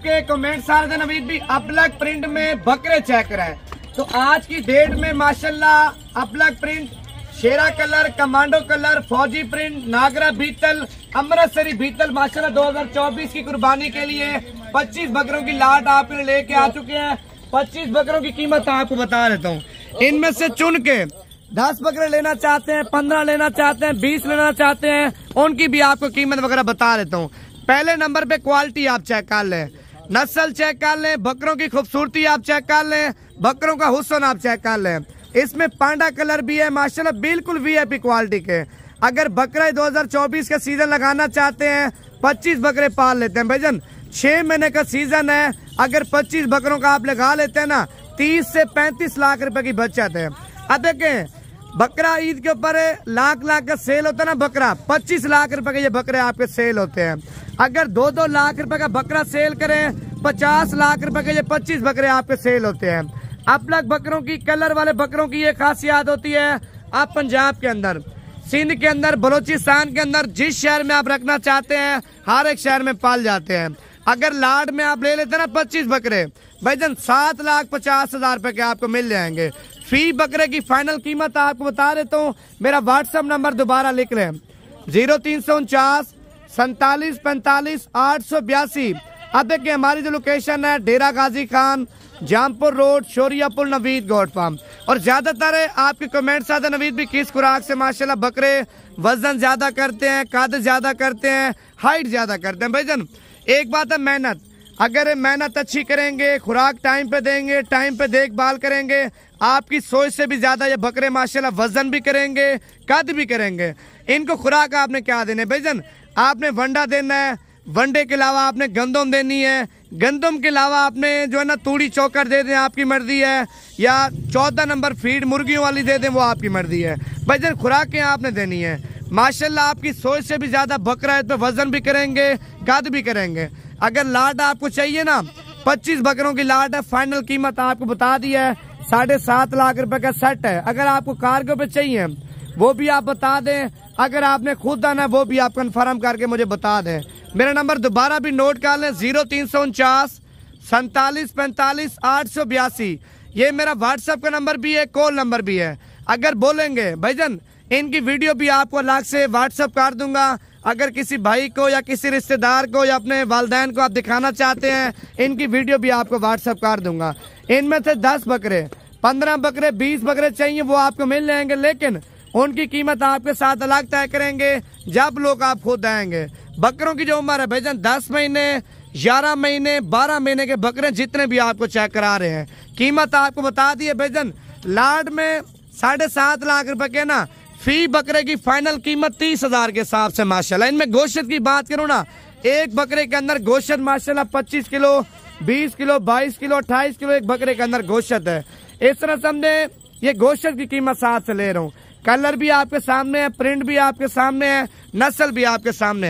आपके कमेंट्स आ रहे थे नवीद भी अपलक प्रिंट में बकरे चेक कराएं। तो आज की डेट में माशाल्लाह अपलक प्रिंट, शेरा कलर, कमांडो कलर, फौजी प्रिंट, नागरा बीतल, अमृतसरी बीतल माशाल्लाह 2024 की कुर्बानी के लिए 25 बकरों की लाट आपने लेके आ चुके हैं। 25 बकरों की कीमत आपको बता देता हूँ। इनमें से चुन के 10 बकरे लेना चाहते हैं, 15 लेना चाहते हैं, 20 लेना चाहते हैं, उनकी भी आपको कीमत वगैरह बता देता हूँ। पहले नंबर पे क्वालिटी आप चेक कर लें, नस्ल चेक कर लें, बकरों की खूबसूरती आप चेक कर लें, बकरों का हुस्न आप चेक कर लें। इसमें पांडा कलर भी है माशाल्लाह, बिल्कुल वीआईपी क्वालिटी के। अगर बकरा 2024 का सीजन लगाना चाहते हैं, 25 बकरे पाल लेते हैं भाईजान। 6 महीने का सीजन है, अगर 25 बकरों का आप लगा लेते हैं ना, 30 से 35 लाख रुपए की बचत है। अब देखें, बकरा ईद के ऊपर लाख का सेल होता है ना बकरा, 25 लाख रुपए के ये बकरे आपके सेल होते हैं। अगर 2-2 लाख रुपए का बकरा सेल करें, 50 लाख रुपए के ये 25 बकरे आपके सेल होते हैं। अपलक बकरों की, कलर वाले बकरों की ये खासियत होती है, आप पंजाब के अंदर, सिंध के अंदर, बलोचिस्तान के अंदर जिस शहर में आप रखना चाहते हैं, हर एक शहर में पाल जाते हैं। अगर लाड में आप ले लेते हैं ना 25 बकरे भाईजान, 7,50,000 रुपए के आपको मिल जाएंगे। फी बकरे की फाइनल कीमत आपको बता देता हूँ। मेरा व्हाट्सएप नंबर दोबारा लिख लें, 0349 47 45 882। अब देखिए हमारी जो लोकेशन है, Dera Ghazi Khan, Jampur road, Shoriapur, Naveed goat farm. और ज्यादातर आपके कमेंट्स आते नवीद भी किस खुराक से माशाल्लाह बकरे वजन ज्यादा करते हैं, कद ज्यादा करते हैं, हाइट ज्यादा करते हैं। भाईजान एक बात है मेहनत, अगर मेहनत अच्छी करेंगे, खुराक टाइम पे देंगे, टाइम पे देखभाल करेंगे, आपकी सोच से भी ज्यादा ये बकरे माशाल्लाह वजन भी करेंगे, कद भी करेंगे। इनको खुराक आपने क्या देना है भाईजान, आपने वंडा देना है, वनडे के अलावा आपने गंदम देनी है, गंदम के अलावा आपने जो है ना तूड़ी चौकर दे दें, आपकी मर्जी है, या 14 नंबर फीड मुर्गियों वाली दे दें, वो आपकी मर्जी है। भाईजान खुराकें आपने देनी है। माशाल्लाह आपकी सोच से भी ज्यादा बकरा है, तो वजन भी करेंगे, कद भी करेंगे। अगर लाट आपको चाहिए ना, 25 बकरों की लाट है, फाइनल कीमत आपको बता दी है, 7.5 लाख रुपए का सेट है। अगर आपको कार्गो पे चाहिए वो भी आप बता दें, अगर आपने खुद आना है वो भी आप कंफर्म करके मुझे बता दें। मेरा नंबर दोबारा भी नोट कर लें, 0349 47 45 882। ये मेरा व्हाट्सएप का नंबर भी है, कॉल नंबर भी है। अगर बोलेंगे भाईजान इनकी वीडियो भी आपको अलग से व्हाट्सएप कर दूंगा। अगर किसी भाई को या किसी रिश्तेदार को या अपने वालिदैन को आप दिखाना चाहते हैं, इनकी वीडियो भी आपको व्हाट्सएप कर दूंगा। इनमें से 10 बकरे, 15 बकरे, 20 बकरे चाहिए वो आपको मिल जाएंगे, लेकिन उनकी कीमत आपके साथ अलग तय करेंगे जब लोग आप खुद आएंगे। बकरों की जो उम्र है भाईजान 10 महीने, 11 महीने, 12 महीने के बकरे जितने भी आपको चेक करा रहे हैं, कीमत आपको बता दी है भाईजान। लाड में 7.5 लाख रुपए के ना, फी बकरे की फाइनल कीमत 30,000 के हिसाब से माशाल्लाह। इनमें गोश्त की बात करूँ ना, एक बकरे के अंदर गोश्त माशाल्लाह 25 किलो, 20 किलो, 22 किलो, 28 किलो एक बकरे के अंदर गोश्त है। इस तरह समझे ये गोश्त की कीमत 7 से ले रहा हूँ। कलर भी आपके सामने है, प्रिंट भी आपके सामने है, नस्ल भी आपके सामने है।